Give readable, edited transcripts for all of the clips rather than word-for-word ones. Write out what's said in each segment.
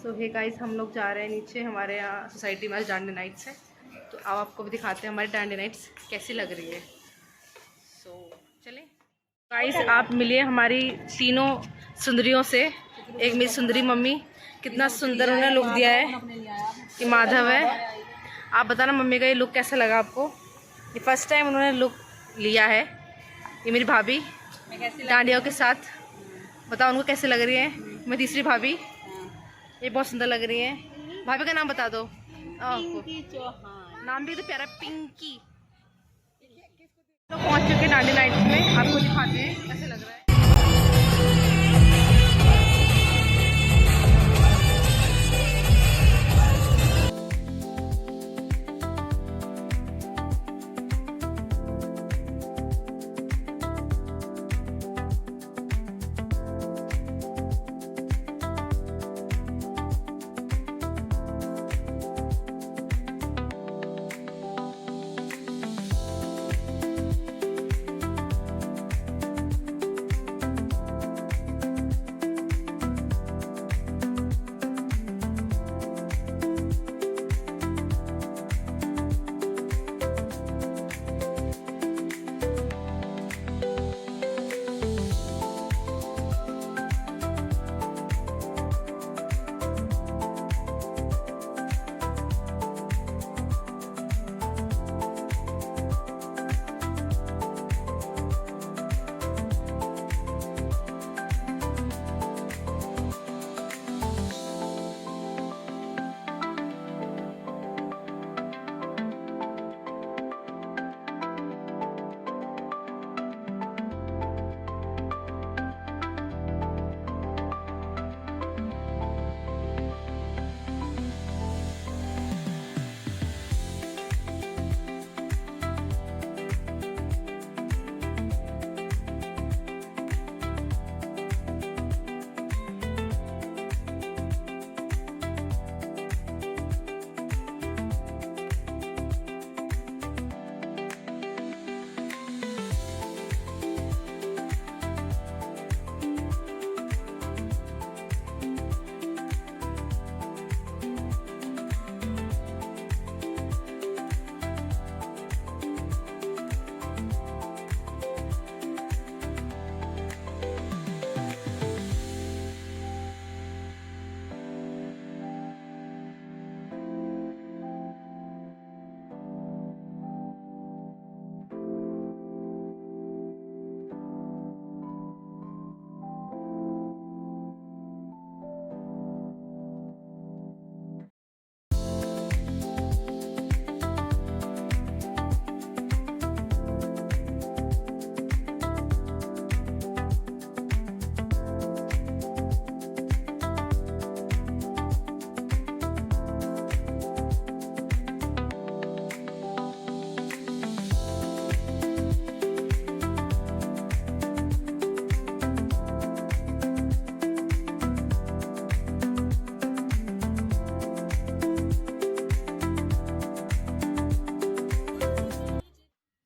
सो hey guys, हम लोग जा रहे हैं नीचे। हमारे यहाँ सोसाइटी में आज डांडे नाइट्स है, तो अब आपको भी दिखाते हैं हमारी डांडे नाइट्स कैसी लग रही है। सो चलें गाइस, आप मिलिए हमारी तीनों सुंदरियों से। एक मेरी सुंदरी मम्मी, कितना सुंदर उन्होंने लुक दिया है। ये माधव है। आप बताना मम्मी का ये लुक कैसा लगा आपको। ये फर्स्ट टाइम उन्होंने लुक लिया है। ये मेरी भाभी डांडियों के साथ, बताओ उनको कैसे लग रही है। मैं तीसरी भाभी, ये बहुत सुंदर लग रही है। भाभी का नाम बता दो। पिंकी चौहान नाम भी तो प्यारा, पिंकी। तो पहुंच चुके डांडी नाइट्स में, आपको दिखाते हैं कैसे लग रहा है।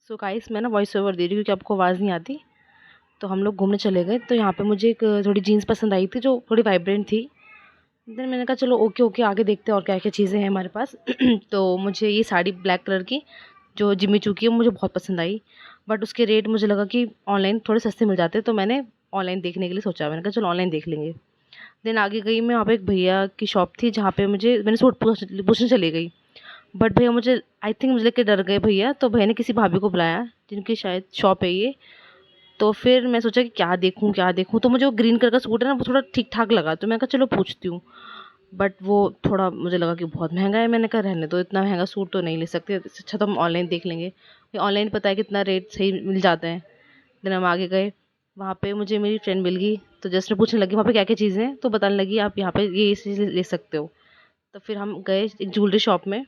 सो गाइस, मैं ना वॉइस ओवर दे रही हूँ क्योंकि आपको आवाज़ नहीं आती। तो हम लोग घूमने चले गए, तो यहाँ पे मुझे एक थोड़ी जीन्स पसंद आई थी जो थोड़ी वाइब्रेंट थी। देन मैंने कहा चलो ओके ओके, आगे देखते हैं और क्या क्या चीज़ें हैं हमारे पास। तो मुझे ये साड़ी ब्लैक कलर की जो जिमी चू की है मुझे बहुत पसंद आई, बट उसके रेट मुझे लगा कि ऑनलाइन थोड़े सस्ते मिल जाते, तो मैंने ऑनलाइन देखने के लिए सोचा। मैंने कहा चलो ऑनलाइन देख लेंगे। देन आगे गई मैं, वहाँ पे एक भैया की शॉप थी जहाँ पे मैंने सूट पूछने चली गई, बट भैया मुझे लेके डर गए भैया। तो भैया ने किसी भाभी को बुलाया जिनकी शायद शॉप है ये। तो फिर मैं सोचा कि क्या देखूं क्या देखूं, तो मुझे वो ग्रीन कलर का सूट है ना, वो थोड़ा ठीक ठाक लगा, तो मैं कहा चलो पूछती हूँ। बट वो थोड़ा मुझे लगा कि बहुत महंगा है। मैंने कहा रहने दो, इतना महंगा सूट तो नहीं ले सकते, इससे अच्छा तो हम ऑनलाइन देख लेंगे। ऑनलाइन पता है कितना रेट सही मिल जाता है। देन हम आगे गए, वहाँ पे मुझे मेरी फ्रेंड मिल गई, तो जस्ट मैं पूछने लगी वहाँ पे क्या क्या चीज़ें हैं, तो बताने लगी आप यहाँ पे ये चीज़ ले सकते हो। तो फिर हम गए एक ज्वेलरी शॉप में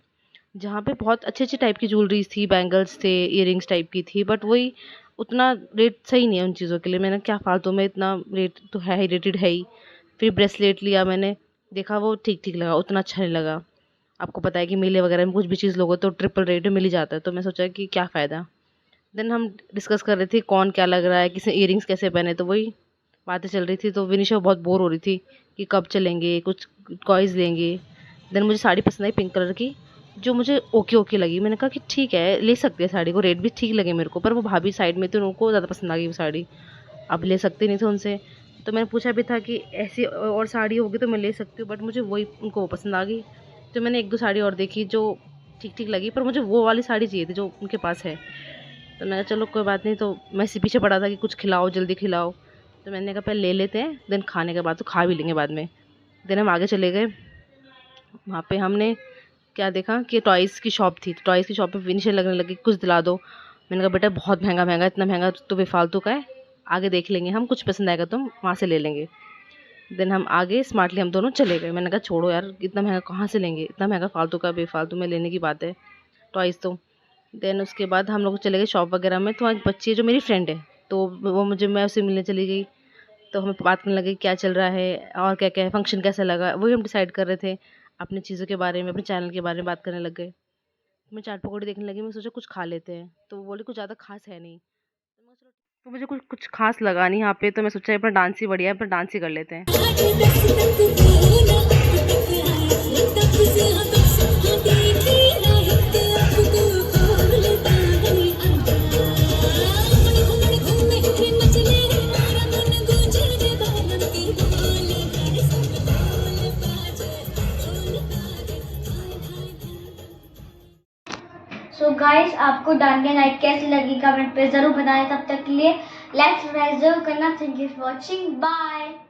जहाँ पे बहुत अच्छी अच्छी टाइप की ज्वेलरीज थी, बैंगल्स थे, इयररिंग्स टाइप की थी, बट वही उतना रेट सही नहीं है उन चीज़ों के लिए। मैंने क्या फालतू में, इतना रेट तो है ही, रेटेड है ही। फिर ब्रेसलेट लिया मैंने, देखा वो ठीक ठीक लगा, उतना अच्छा नहीं लगा। आपको पता है कि मेले वगैरह में कुछ भी चीज़ लोगो तो ट्रिपल रेट में मिल ही जाता है, तो मैं सोचा कि क्या फ़ायदा। देन हम डिस्कस कर रहे थे कौन क्या लग रहा है, किसी इयररिंग्स कैसे पहने, तो वही बातें चल रही थी, तो विनिशा बहुत बोर हो रही थी कि कब चलेंगे, कुछ टॉयज़ लेंगे। देन मुझे साड़ी पसंद आई पिंक कलर की, जो मुझे ओके ओके लगी। मैंने कहा कि ठीक है, ले सकते हैं साड़ी को, रेट भी ठीक लगे मेरे को। पर वो भाभी साइड में थी, उनको ज़्यादा पसंद आ गई वो साड़ी। अब ले सकते नहीं थे उनसे, तो मैंने पूछा भी था कि ऐसी और साड़ी होगी तो मैं ले सकती हूँ, बट मुझे वही उनको वो पसंद आ गई। तो मैंने 1-2 साड़ी और देखी जो ठीक ठीक लगी, पर मुझे वो वाली साड़ी चाहिए थी जो उनके पास है। तो मैंने कहा चलो कोई बात नहीं, तो मैं इसी पीछे पड़ा था कि कुछ खिलाओ, जल्दी खिलाओ। तो मैंने कहा पहले ले लेते हैं, देन खाने के बाद तो खा भी लेंगे बाद में। देन हम आगे चले गए। वहाँ पे हमने क्या देखा कि टॉयज़ की शॉप थी। तो टॉयज़ की शॉप पे फिनिशर लगने लगी, कुछ दिला दो। मैंने कहा बेटा बहुत महंगा महंगा, इतना महंगा तो बेफालतू का है, आगे देख लेंगे हम, कुछ पसंद आएगा तो हम वहाँ से ले लेंगे। देन हम आगे स्मार्टली हम दोनों चले गए। मैंने कहा छोड़ो यार, इतना महंगा कहाँ से लेंगे, इतना महंगा फालतू का बेफालतू में लेने की बात है टॉयज़ तो। देन उसके बाद हम लोग चले गए शॉप वगैरह में। तो एक बच्ची है जो मेरी फ्रेंड है, तो वो मुझे, मैं उससे मिलने चली गई। तो हमें बात करने लगे क्या चल रहा है और क्या क्या है, फंक्शन कैसा लगा, वही हम डिसाइड कर रहे थे। अपनी चीज़ों के बारे में, अपने चैनल के बारे में बात करने लग गए। मैं चाट पकौड़ी देखने लगी, मैं सोचा कुछ खा लेते हैं, तो वो बोली कुछ ज़्यादा खास है नहीं। तो मुझे कुछ कुछ खास लगा नहीं यहाँ पे, तो मैं सोचा अपना डांस ही बढ़िया है, अपना डांस ही कर लेते हैं। सो गाइस, आपको डांडिया नाइट कैसी लगी कमेंट पे ज़रूर बताएं। तब तक के लिए लाइक सब्सक्राइब जरूर करना। Thank you for watching, bye.